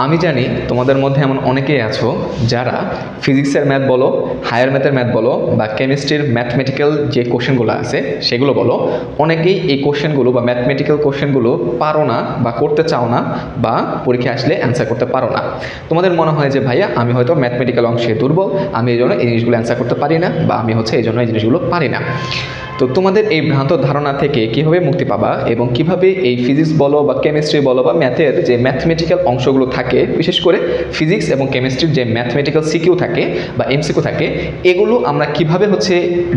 আমি জানি তোমাদের মধ্যে এমন অনেকেই আছো যারা ফিজিক্সের ম্যাথ বলো, হায়ার ম্যাথের ম্যাথ বলো বা কেমিস্ট্রির ম্যাথমেটিক্যাল যে কোশ্চেনগুলো আছে সেগুলো বলো, অনেকেই এই কোশ্চেনগুলো বা ম্যাথমেটিক্যাল কোশ্চেনগুলো পারো না বা করতে চাও না বা পরীক্ষা আসলে অ্যান্সার করতে পারো না। তোমাদের মনে হয় যে ভাইয়া আমি হয়তো ম্যাথমেটিক্যাল অংশে দুর্বল, আমি এই জন্য এই জিনিসগুলো অ্যান্সার করতে পারি না, বা আমি এই জন্য এই জিনিসগুলো পারি না। তো তোমাদের এই ভ্রান্ত ধারণা থেকে কীভাবে মুক্তি পাবা এবং কিভাবে এই ফিজিক্স বলো বা কেমিস্ট্রি বলো বা ম্যাথের যে ম্যাথমেটিক্যাল অংশগুলো থাকে, বিশেষ করে ফিজিক্স এবং কেমিস্ট্রির যে ম্যাথমেটিক্যাল সিকিউ থাকে বা এমসিকিউ থাকে, এগুলো আমরা কিভাবে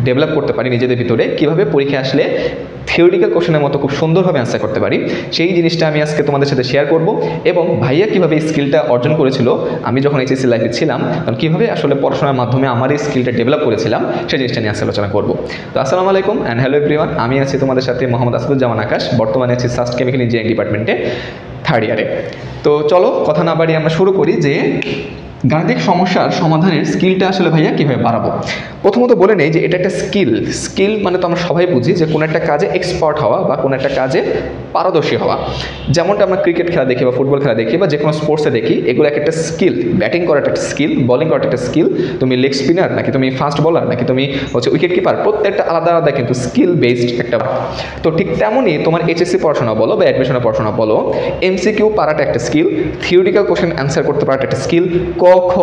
ডেভেলপ করতে পারি নিজেদের ভিতরে, কিভাবে পরীক্ষা আসলে থিওরিটিক্যাল কোশ্চেনের মতো খুব সুন্দরভাবে অ্যান্সার করতে পারি, সেই জিনিসটা আমি আজকে তোমাদের সাথে শেয়ার করব। এবং ভাইয়া কীভাবে এই স্কিলটা অর্জন করেছিল আমি যখন এইচএসসি লাইফে ছিলাম, তখন কীভাবে আসলে পড়াশোনার মাধ্যমে আমার এই স্কিলটা ডেভেলপ করেছিলাম, সেই জিনিসটা নিয়ে আজকে আলোচনা করব। তো আসসালামু আলাইকুম অ্যান্ড হ্যালো এভরিওয়ান, আমি আছি তোমাদের সাথে মোহাম্মদ আসাদুজ্জামান আকাশ, বর্তমানে আছি সাস্ট কেমিক্যাল ইঞ্জিনিয়ারিং ডিপার্টমেন্টে 3rd ইয়ারে। তো চলো কথা না বাড়িয়ে আমরা শুরু করি যে গাণিতিক সমস্যার সমাধানের স্কিলটা আসলে ভাইয়া কীভাবে বাড়াবো। প্রথমত বলে নেই যে এটা একটা স্কিল মানে তো আমরা সবাই বুঝি যে কোনো একটা কাজে এক্সপার্ট হওয়া বা কোনো একটা কাজে পারদর্শী হওয়া। যেমনটা আমরা ক্রিকেট খেলা দেখি বা ফুটবল খেলা দেখি বা যে কোনো স্পোর্টসে দেখি, এগুলো একটা স্কিল। ব্যাটিং করাটা একটা স্কিল, বলিং করাটা একটা স্কিল, তুমি লেগ স্পিনার নাকি তুমি ফাস্ট বলার নাকি তুমি উইকেট কিপার, প্রত্যেকটা আলাদা আলাদা কিন্তু স্কিল বেসড একটা। তো ঠিক তেমনই তোমার এইচএসসি পড়াশোনা বলো বা অ্যাডমিশনের পড়াশোনা বলো, এমসিকিউ পারাটা একটা স্কিল, থিওরিটিক্যাল কোশ্চেন অ্যান্সার করতে পারাটা একটা স্কিল, ক খ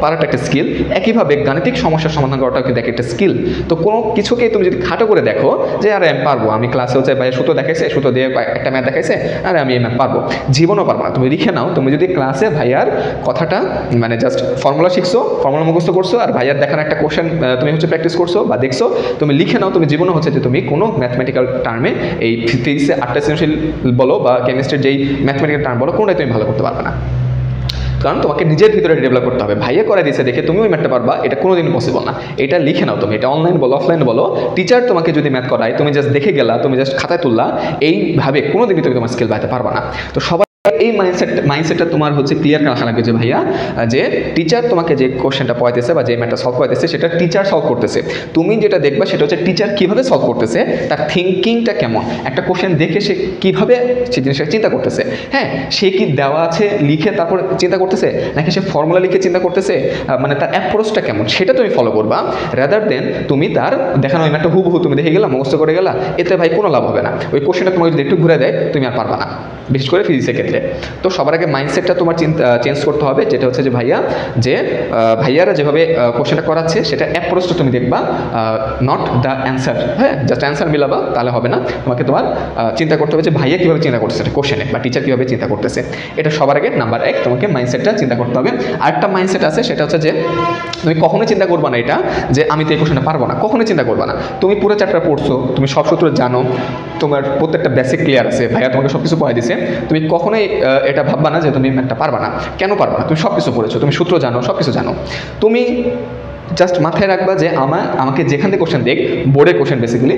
পারাটা একটা স্কিল, একইভাবে গাণিতিক সমস্যার সমাধান করাটাও কিন্তু একটা স্কিল। তো কোনো কিছুকে তুমি যদি খাটো করে দেখো যে আরে আমি পারবো, আমি ক্লাসে ভাইয়া সূত্র দেখাইছে, সূত্র দিয়ে একটা ম্যাথ দেখাইছে, আরে আমি এই ম্যাথ পারবো, জীবনও পারবো না। তুমি লিখে নাও, তুমি যদি ক্লাসে ভাইয়ার কথাটা মানে জাস্ট ফর্মুলা শিখছো, ফর্মুলা মুখস্থ করছো, আর ভাইয়ার দেখানো একটা কোশ্চেন তুমি প্র্যাকটিস করছো বা দেখছো, তুমি লিখে নাও, তুমি জীবনও যে তুমি কোনো ম্যাথমেটিক্যাল টার্মে এই ফিজিক্সে 8টা সৃজনশীল বলো বা কেমিস্ট্রির যেই ম্যাথমেটিক্যাল টার্ম বলো, কোনোটাই তুমি ভালো করতে পারবে না। কারণ তোমাকে নিজের ভিতরে ডেভেলপ করতে হবে। ভাইয়া করে দিয়েছে দেখে তুমি ওই ম্যাথটা পারবা, এটা কোনোদিন পসিবল না। এটা লিখে নাও তুমি, এটা অনলাইন বলো অফলাইন বলো, টিচার তোমাকে যদি ম্যাথ করায়, তুমি জাস্ট দেখে গেলা, তুমি জাস্ট খাতায় তুললা, এইভাবে কোনোদিনই তুমি তোমার স্কিল বাড়াতে পারবা না। তো সবাই এই মাইন্ডসেটটা তোমার ক্লিয়ার রাখা লাগবে যে ভাইয়া যে টিচার তোমাকে যে কোশ্চেনটা পড়াইতেছে বা যে ম্যাথটা সলভ করতেছে সেটা টিচার সলভ করতেছে। তুমি যেটা দেখবা সেটা টিচার কীভাবে সলভ করতেছে, তার থিঙ্কিংটা কেমন, একটা কোশ্চেন দেখে সে কীভাবে সেই জিনিসটা চিন্তা করতেছে। হ্যাঁ, সে কি দেওয়া আছে লিখে তারপর চিন্তা করতেছে, নাকি সে ফর্মুলা লিখে চিন্তা করতেছে, মানে তার অ্যাপ্রোচটা কেমন সেটা তুমি ফলো করবা, রাদার দেন তুমি তার দেখানো ওই ম্যাথটা হুবহু তুমি দেখে গেলা, মুখস্থ করে গেলা, এতে ভাই কোনো লাভ হবে না। ওই কোশ্চেনটা তোমাকে যদি একটু ঘুরে দেয় তুমি আর পারবা না, বিশেষ করে ফিজিক্সের ক্ষেত্রে। তো সবার আগে মাইন্ডসেটটা তোমার চেঞ্জ করতে হবে, যেটা যে ভাইয়ারা যেভাবে কোশ্চেনটা করাচ্ছে সেটা অ্যাপ্রোচটা তুমি দেখবা, নট দ্য অ্যান্সার। হ্যাঁ, জাস্ট অ্যান্সার মিলাবা তাহলে হবে না, তোমাকে তোমার চিন্তা করতে হবে যে ভাইয়া কীভাবে চিন্তা করতেছে কোশ্চেনে বা টিচার কীভাবে চিন্তা করতেছে। এটা সবার আগে নাম্বার 1 তোমাকে মাইন্ডসেটটা চিন্তা করতে হবে। আরেকটা মাইন্ডসেট আছে, সেটা যে তুমি কখনোই চিন্তা করবা না এটা যে আমি তো এই কোশ্চেনটা পারবো না, কখনোই চিন্তা করবা না। তুমি পুরো চ্যাপ্টার পড়ছো, তুমি সব সূত্র জানো, তোমার প্রত্যেকটা বেসিক ক্লিয়ার আছে, ভাইয়া তোমাকে সব কিছু পড়াই দিছে, তুমি কখনোই এটা ভাববা না যে তুমি ম্যাথটা পারবা না। কেন পারবা না? তুমি সব কিছু পড়েছো, তুমি সূত্র জানো, সব কিছু জানো। তুমি জাস্ট মাথায় রাখবা যে আমাকে যেখান থেকে কোশ্চেন দেখ, বোর্ডের কোশ্চেন বেসিক্যালি,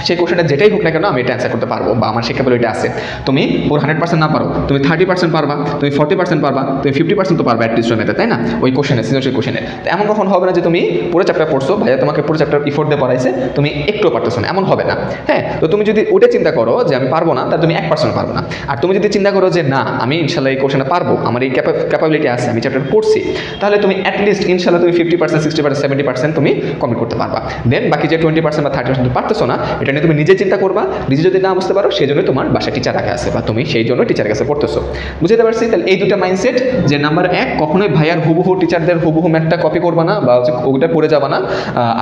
সেই কোশ্চেনটা যেটাই হোক না কেন আমি এটা অ্যান্সার করতে পারবো বা আমার সেই ক্যাপাবিলিটি আছে। তুমি পুরো 100% না পারো, তুমি 30% পারবা, তুমি 40% পারবা, তুমি 50% তো পারবা অ্যাটলিস্ট মেথে, তাই না? ওই কোশ্চেনে, সৃজনশীল কোশ্চেনে। তো এমন কখন হবে না যে তুমি পুরো চ্যাপ্টার পড়ছো, ভাইয়া তোমাকে পুরো চ্যাপ্টার ইফোর্ট দিয়ে পড়াইছে, তুমি একটু পারতেছো না, এমন হবে না। হ্যাঁ, তো তুমি যদি ওটা চিন্তা করো যে আমি পারবো না, তাহলে তুমি 1% পারবো না। আর তুমি যদি চিন্তা করো যে না আমি ইনশাল্লাহ এই কোশ্চেনটা পারবো, আমার এই ক্যাপাবিলিটি আছে, আমি চ্যাপ্টার পড়ছি, তাহলে তুমি অ্যাটলিস্ট ইনশাল্লাহ তুমি 50%, 60%, 70% তুমি কমপ্লিট করতে পারবা। দেন বাকি যে 20% বা 30% তুমি পারতেছো না, এটা নিয়ে তুমি নিজে চিন্তা করবা। নিজে যদি না বুঝতে পারো, সেই জন্য তোমার বাসায় টিচার রাখা আছে বা তুমি সেই জন্য টিচারের কাছে পড়তেছো। বুঝতে পারছি? তাহলে এই দুটো মাইন্ডসেট, যে নাম্বার 1 কখনোই ভাইয়ার হুবহু টিচারদের হুবহু ম্যাথটা কপি করবা না বা ওইটা পড়ে যাবা না।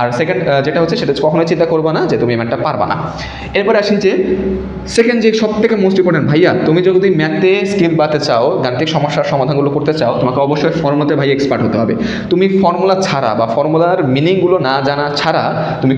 আর সেকেন্ড যেটা সেটা কখনোই চিন্তা করবা না যে তুমি ম্যাথটা পারবা না। এরপরে আসি যে সেকেন্ড, যে সব থেকে মোস্ট ইম্পর্টেন্ট, ভাইয়া তুমি যদি ম্যাথে স্কিল বাড়াতে চাও, গাণিতিক সমস্যার সমাধানগুলো করতে চাও, তোমাকে অবশ্যই ফর্মুলাতে ভাই এক্সপার্ট হতে হবে। তুমি ফর্মুলা ছাড়া বা ফর্মুলার মিনিংগুলো না জানা ছাড়া তুমি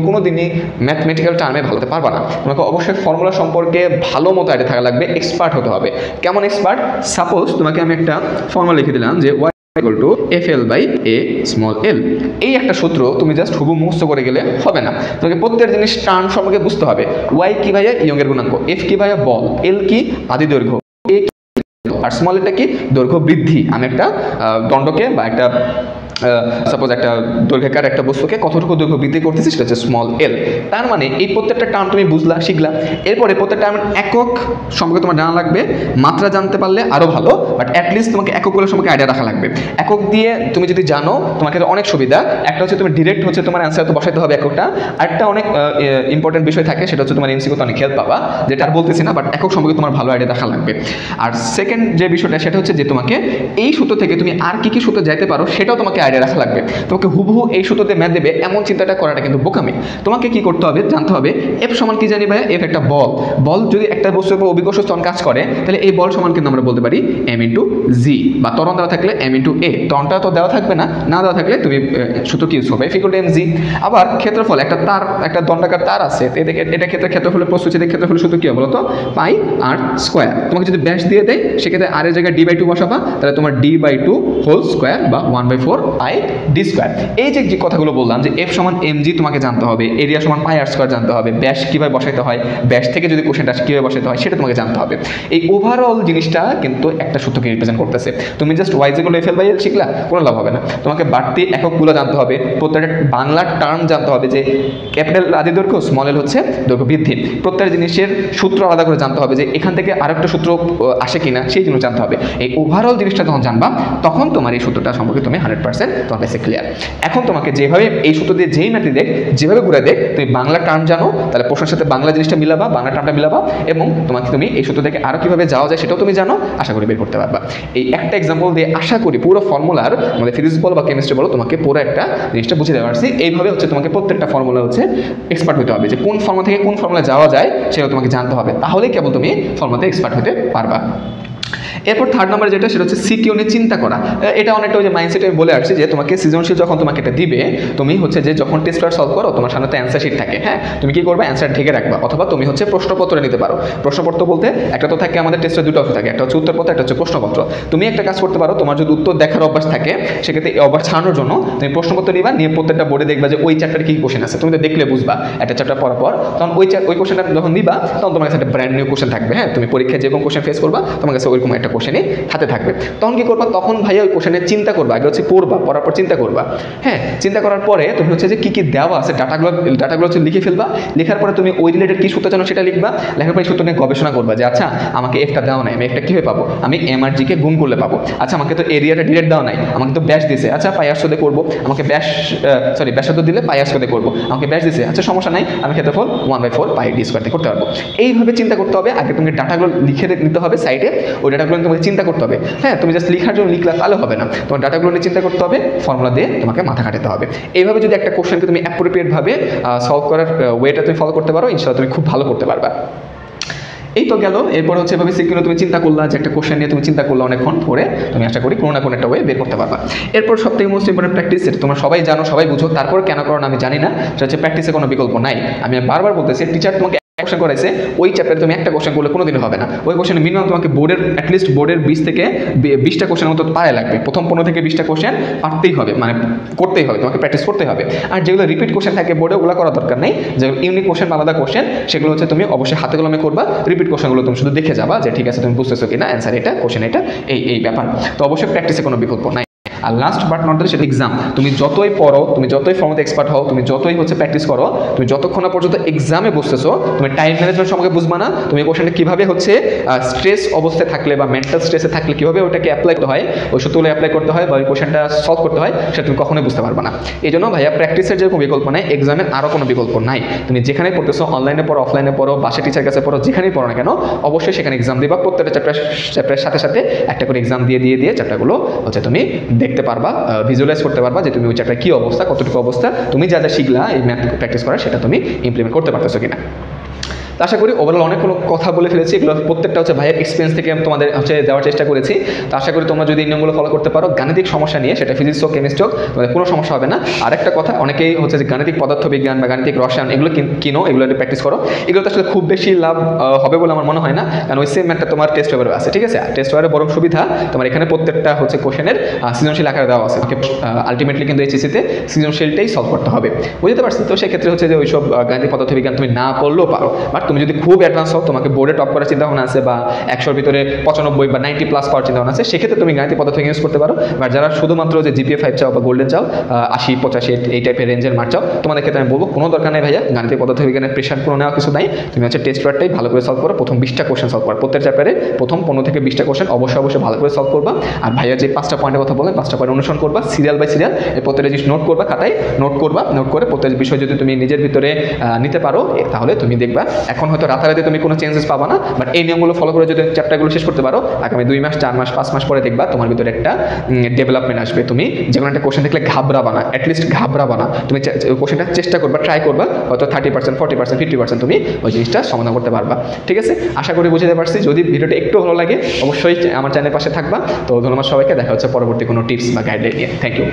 কোনোদিনই ম্যাথমেটিক্যাল টার্মে ভালো হতে পারবা না। তোমাকে অবশ্যই ফর্মুলা সম্পর্কে ভালো মতো আইডিয়া থাকা লাগবে, এক্সপার্ট হতে হবে। কেমন এক্সপার্ট? সাপোজ তোমাকে আমি একটা ফর্মুলা লিখে দিলাম যে y=FL/a_l, এই একটা সূত্র তুমি জাস্ট হুবহু মুখস্থ করে গেলে হবে না। তোমাকে প্রত্যেক জিনিস টার্ম সম্পর্কে বুঝতে হবে। y কি ভাইয়া? ইয়ংয়ের গুণাঙ্ক। f কি ভাইয়া? বল। l কি? আদি দৈর্ঘ্য। a কি? আর স্মল এটা কি? দৈর্ঘ্য বৃদ্ধি। আমি একটা দণ্ডকে বা একটা সাপোজ একটা দৈর্ঘ্যকার একটা বস্তুকে কতটুকু দৈর্ঘ্য বৃদ্ধি করতেছি সেটা হচ্ছে স্মল এল। তার মানে এই প্রত্যেকটা টার্ম তুমি বুঝলা, শিখলা। এরপরে প্রত্যেকটা টার্ম একক সম্পর্কে তোমার জানা লাগবে। মাত্রা জানতে পারলে আরও ভালো, বাট অ্যাটলিস্ট তোমাকে এককগুলো সম্পর্কে আইডিয়া রাখা লাগবে। একক দিয়ে তুমি যদি জানো তোমার ক্ষেত্রে অনেক সুবিধা। একটা হচ্ছে তুমি ডিরেক্ট হচ্ছে তোমার অ্যান্সার তো বসাইতে হবে এককটা। আরেকটা অনেক ইম্পর্টেন্ট বিষয় থাকে, সেটা হচ্ছে তোমার এমসিকিউতে অনেক হেল্প পাবা, যেটা আর বলতেছি না, বাট একক সম্পর্কে তোমার ভালো আইডিয়া রাখা লাগবে। আর সেকেন্ড যে বিষয়টা সেটা হচ্ছে যে তোমাকে এই সূত্র থেকে তুমি আর কি সূত্র যাইতে পারো সেটাও তোমাকে আইডিয়া রাখা লাগবে। তোমাকে হুবহু এই সূত্রতে ম্যাথ দেবে এমন চিন্তাটা করাটা কিন্তু বোকামি। তোমাকে কি করতে হবে জানতে হবে এফ সমান কি জানি ভাই, এফ একটা বল। বল যদি একটা বস্তুর উপর অভিকর্ষ ত্বরণ কাজ করে তাহলে এই বল সমান কিন্তু আমরা বলতে পারি এম ইন্টু জি, বা ত্বরণ দেওয়া থাকলে এম ইন্টু এ। ত্বরণটা তো দেওয়া থাকবে না, না দেওয়া থাকলে তুমি সূত্র কি ইউজ করবে, F equal to M G. আবার ক্ষেত্রফল, একটা তার, একটা দণ্ডাকার তার আছে, এটা ক্ষেত্রফলের প্রস্তুতি ক্ষেত্রফলের সূত্র কি হবে বলতো, পাই আর স্কোয়ার। তোমাকে যদি ব্যাস দিয়ে দেয় সেক্ষেত্রে আর এর জায়গায় ডি বাই টু বসাবা, তাহলে তোমার D by two whole square বা 1/4 পাই ডি স্কোয়ার। এই যে কথাগুলো বললাম যে এফ সমান এম জি তোমাকে জানতে হবে, এরিয়া সমান পাই আর স্কোয়ার জানতে হবে, ব্যাস কীভাবে বসাইতে হয়, ব্যাস থেকে যদি কোশ্চেনটা আসে কীভাবে বসাইতে হয় সেটা তোমাকে জানতে হবে। এই ওভারঅল জিনিসটা কিন্তু একটা সূত্রকে রিপ্রেজেন্ট করতেছে। তুমি just Y equal to F L by L শিখলা, কোনো লাভ হবে না। তোমাকে বাড়তি এককগুলো জানতে হবে, প্রত্যেকটা বাংলার টার্ম জানতে হবে, যে ক্যাপিটাল আদি দৈর্ঘ্য, স্মল এল হচ্ছে দৈর্ঘ্য বৃদ্ধি। প্রত্যেকটা জিনিসের সূত্র আলাদা করে জানতে হবে, যে এখান থেকে আরেকটা সূত্র আসে কিনা সেই জন্য জানতে হবে। এই ওভারঅল জিনিসটা যখন জানবা তখন তোমার এই সূত্রটা সম্পর্কে তুমি 100% তোমার কাছে ক্লিয়ার। এখন তোমাকে যেভাবে এই সূত্র দিয়ে যেই ম্যাথে দেখ, যেভাবে ঘুরে দেখ, তুমি বাংলা টার্ম জানো, তাহলে প্রশ্নের সাথে বাংলা জিনিসটা মিলাবা, বাংলা টার্মটা মিলাবা, এবং তুমি এই সূত্র থেকে আরও কীভাবে যাওয়া যায় সেটাও তুমি জানো, আশা করি বের করতে পারবা। এই একটা এক্সাম্পল দিয়ে আশা করি পুরো ফর্মুলার আমাদের ফিজিক্স বলো বা কেমিস্ট্রি বলো তোমাকে পুরো একটা জিনিসটা বুঝে দেওয়া পারছি। এইভাবে হচ্ছে তোমাকে প্রত্যেকটা ফর্মুলা হচ্ছে এক্সপার্ট হতে হবে, যে কোন ফর্মুলা থেকে কোন ফর্মুলা যাওয়া যায় সেটাও তোমাকে জানতে হবে, তাহলেই কেবল তুমি ফর্মুলাতে এক্সপার্ট হতে পারবা। এরপর থার্ড নাম্বার যেটা সেটা হচ্ছে সিকিউ নিয়ে চিন্তা করা। এটা অনেকটা ওই যে মাইন্ডসেটে আমি বলে আসছি যে তোমাকে সৃজনশীল যখন তোমাকে এটা দিবে, তুমি হচ্ছে যে যখন টেস্ট পেপার সলভ করো তোমার সামনে তো অ্যান্সার শিট থাকে, হ্যাঁ, তুমি কি করবে অ্যান্সার ঢেকে রাখবা, অথবা তুমি হচ্ছে প্রশ্নপত্র নিতে পারো। প্রশ্নপত্র বলতে একটা তো থাকে আমাদের টেস্টের দুটো অপশন থাকে, একটা হচ্ছে উত্তরপত্র, একটা হচ্ছে প্রশ্নপত্র। তুমি একটা কাজ করতে পারো, তোমার যদি উত্তর দেখার অভ্যাস থাকে সেক্ষেত্রে এই অভ্যাস ছাড়ানোর জন্য তুমি প্রশ্নপত্র নিবা, নিয়ে প্রত্যেকটা বোর্ডে দেখবা যে ওই চ্যাপ্টারে কী কোশ্চেন আছে, তুমি তো দেখলে বুঝবা একটা চ্যাপ্টার পড়ার পর, তখন ওই কোশ্চেনটা যখন নিবা তখন তোমার কাছে একটা ব্র্যান্ড নিউ কোশ্চেন থাকবে, হ্যাঁ, তুমি পরীক্ষায় যেরকম কোশ্চেন ফেস করবা তোমার কাছে ওইরকম একটা কোশ্চেনই হাতে থাকবে। তখন কি করবা, তখন ভাইয়া ওই কোশ্চেনের চিন্তা করবা, আগে হচ্ছে পড়বা, পড়ার পর চিন্তা করবা, হ্যাঁ, চিন্তা করার পরে তুমি হচ্ছে যে কী কী দেওয়া আছে ডাটাগুলো হচ্ছে লিখে ফেলবা। লেখার পরে তুমি ওই রিলেটেড কী সূত্র জানো সেটা লিখবা। লেখার পরে সূত্র নিয়ে গবেষণা করবা, যে আচ্ছা আমাকে এফটা দেওয়া নাই, আমি এফটা কীভাবে পাবো, আমি এম আর জিকে গুণ করলে পাবো। আচ্ছা আমাকে তো এরিয়াটা ডিরেক্ট দেওয়া নাই, আমাকে তো ব্যাস দিছে, আচ্ছা পাই আর স্কোয়ার দিয়ে করবো, আমাকে ব্যাসার্ধ দিলে পাই আর স্কোয়ার দিয়ে করবো, আমাকে ব্যাস দিছে, আচ্ছা সমস্যা নাই, আমি ক্ষেত্রফল 1/4 পাই ডি স্কোয়ার দিয়ে করতে পারবো। এইভাবে চিন্তা করতে হবে। আগে তুমি ডাটাগুলো লিখে নিতে হবে সাইডে, ওই ডাটাগুলো তোমাকে চিন্তা করতে হবে, হ্যাঁ, তুমি জাস্ট লিখার জন্য লিখলা তাহলে হবে না, তোমার ডাটাগুলো নিয়ে চিন্তা করতে হবে, ফর্মুলা দিয়ে তোমাকে মাথা কাটাতে হবে। এইভাবে যদি একটা কোশ্চেনকে তুমি অ্যাপ্রোপ্রিয়েটভাবে সলভ করার ওয়েটা তুমি ফলো করতে পারো, ইনশাআল্লাহ তুমি খুব ভালো করতে পারবা। এই তো গেল। এরপর হচ্ছে এভাবে সিকিউর তুমি চিন্তা করলা, যে একটা কোশ্চেন নিয়ে তুমি চিন্তা করলা অনেকক্ষণ পরে, তুমি আশা করি কোনো না কোনো একটা ওয়ে বের করতে পারবা। এরপর সবথেকে মোস্ট ইম্পর্টেন্ট প্র্যাকটিস, যেটা তোমরা সবাই জানো, সবাই বুঝো, তারপর কেন করো না আমি জানি না, সেটা হচ্ছে প্র্যাকটিসে কোনো বিকল্প নাই। আমি বারবার বলতেছি, টিচার তোমাকে কোশ্চেন করাইছে, ওই চ্যাপ্টারে তুমি একটা কোশ্চেন করলে কোনোদিনও হবে না। ওই কোশ্চেন মিনিমাম তোমাকে অ্যাটলিস্ট বোর্ডের 20 থেকে 20টা কোশ্চেনের মতো পারে লাগবে। প্রথম 15 থেকে 20টা কোশ্চেন পারতেই হবে, মানে করতেই হবে, তোমাকে প্র্যাকটিস করতে হবে। আর যেগুলো রিপিট কোশ্চেন থাকে বোর্ডে ওগুলো করার দরকার নেই। যেগুলো ইউনিক কোশ্চেন বা আলাদা কোশ্চেন সেগুলো হচ্ছে তুমি অবশ্যই হাতে কলমে করবা। রিপিট কোশ্চেনগুলো তুমি শুধু দেখে যাবা, যে ঠিক আছে তুমি বুঝতেছো কিনা, অ্যান্সার এটা, কোশ্চেন এটা, এই ব্যাপার। তো অবশ্যই প্র্যাকটিসে কোনো বিকল্প নাই। আর লাস্ট বাট নট সেটা এক্সাম। তুমি যতই পড়ো, তুমি যতই ফর্মতে এক্সপার্ট হও, তুমি যতই হচ্ছে প্র্যাকটিস করো, তুমি যতক্ষণ না পর্যন্ত এক্সামে বসতেছো তুমি টাইম ম্যানেজমেন্ট সম্পর্কে বুঝবা না, তুমি কোশ্চেনটা কীভাবে হচ্ছে স্ট্রেস অবস্থায় থাকলে বা মেন্টাল স্ট্রেসে থাকলে কীভাবে ওটাকে অ্যাপ্লাই করতে হয়, ওই সূত্রগুলো অ্যাপ্লাই করতে হয় বা ওই কোশ্চেনটা সলভ করতে হয়, সেটা তুমি কখনোই বুঝতে পারবে না। এই জন্য ভাইয়া প্র্যাকটিসের যেরকম বিকল্প নাই, এক্সামের আরও কোনো বিকল্প নাই। তুমি যেখানেই পড়তেছো, অনলাইনে পড়ো, অফলাইনে পড়ো, বাসা টিচার কাছে পড়ো, যেখানেই পড়ো না কেন, অবশ্যই সেখানে এক্সাম দিবা। প্রত্যেকটা চ্যাপ্টারের সাথে সাথে একটা করে এক্সাম দিয়ে চ্যাপ্টারগুলো হচ্ছে তুমি দেখতে পারবা, ভিজুয়ালাইজ করতে পারবা, যে তুমি ওই চ্যাপ্টারে কী অবস্থা, কতটুকু অবস্থা, তুমি যা যা শিখলা এই ম্যাথ প্র্যাকটিস করা, সেটা তুমি ইমপ্লিমেন্ট করতে পারতেছো কিনা। আশা করি ওভারঅল অনেকগুলো কথা বলে ফেলেছি, এগুলো প্রত্যেকটা হচ্ছে ভাইয়ের এক্সপিরিয়েন্স থেকে তোমাদের হচ্ছে দেওয়ার চেষ্টা করেছি। তো আশা করি তোমরা যদি এই নিয়মগুলো ফলো করতে পারো, গাণিতিক সমস্যা নিয়ে, সেটা ফিজিক্স হোক কেমিস্ট্রি হোক, তোমাদের কোনো সমস্যা হবে না। আরেকটা কথা, অনেকেই হচ্ছে যে গাণিতিক পদার্থবিজ্ঞান বা গাণিতিক রসায়ন এগুলো কিনো, এগুলো প্র্যাকটিস করো। এগুলো তো আসলে খুব বেশি লাভ হবে বলে আমার মনে হয় না, কারণ ওই সেম ম্যাথটা তোমার টেস্ট পেপারে আছে, ঠিক আছে। টেস্ট পেপারে বরং সুবিধা, তোমার এখানে প্রত্যেকটা হচ্ছে কোশ্চেনের সৃজনশীল আকারে দেওয়া আছে। আলটিমেটলি কিন্তু এইচএসসিতে সৃজনশীলটাই সলভ করতে হবে, বুঝতে পারছি। তো সেক্ষেত্রে হচ্ছে যে ওইসব গাণিতিক পদার্থবিজ্ঞান তুমি না পড়লেও পারো, বাট তুমি যদি খুব অ্যাডভান্স হও, তোমাকে বোর্ডে টপ করার চিন্তা ভাবনা আছে বা 100-র ভিতরে 95 বা 90+ পাওয়ার চিন্তা ভাবনা আছে, সেক্ষেত্রে তুমি গাণিতিক পদ্ধতি ইউজ করতে পারো। বা যারা শুধুমাত্র যে জিপিএ 5 চাও বা গোল্ডেন চাও, 80-85 এই টাইপের রেঞ্জের মার্ক চাও, তোমাদের ক্ষেত্রে আমি বলবো কোনো দরকার নেই ভাইয়া, গাণিতিক পদ্ধতি বিজ্ঞানের প্রেশার কোনো নেওয়া কিছু নাই। তুমি হচ্ছে টেস্ট পেপারটাই ভালো করে সলভ করো, প্রথম 20টা কোশ্চেন সলভ করো, প্রত্যেক চ্যাপ্টারে প্রথম 15 থেকে 20টা কোশ্চেন অবশ্যই ভালো করে সলভ করবা। আর ভাইয়া যে 5টা পয়েন্টের কথা বলেন, 5টা পয়েন্ট অনুসরণ করবা, সিরিয়াল বাই সিরিয়াল এই প্রত্যেকটা জিনিস নোট করবা, খাতায় নোট করবা, নোট করে প্রত্যেক বিষয় যদি তুমি নিজের ভিতরে নিতে পারো, তাহলে তুমি দেখবা এখন হয়তো রাতারাতি তুমি কোনো চেঞ্জেস পাবা না, বাট এই নিয়মগুলো ফলো করে যদি চ্যাপ্টারগুলো শেষ করতে পারো, আগামী 2 মাস 4 মাস 5 মাস পরে দেখবা তোমার ভিতরে একটা ডেভেলপমেন্ট আসবে। তুমি যেকোনো একটা কোশ্চেন দেখলে ঘাবড়াবা না, অ্যাটলিস্ট ঘাবড়াবা না, তুমি কোশ্চেনটা চেষ্টা করবা, ট্রাই করবা, হয়তো 30%, 40%, 50% তুমি ওই জিনিসটা সমাধান করতে পারবা। ঠিক আছে, আশা করি বুঝতে পারছি। যদি ভিডিওটা একটু ভালো লাগে অবশ্যই আমার চ্যানেলের পাশে থাকবা। তো ধন্যবাদ সবাইকে, দেখা হচ্ছে পরবর্তী কোনো টিপস বা গাইডলাইন নিয়ে। Thank you.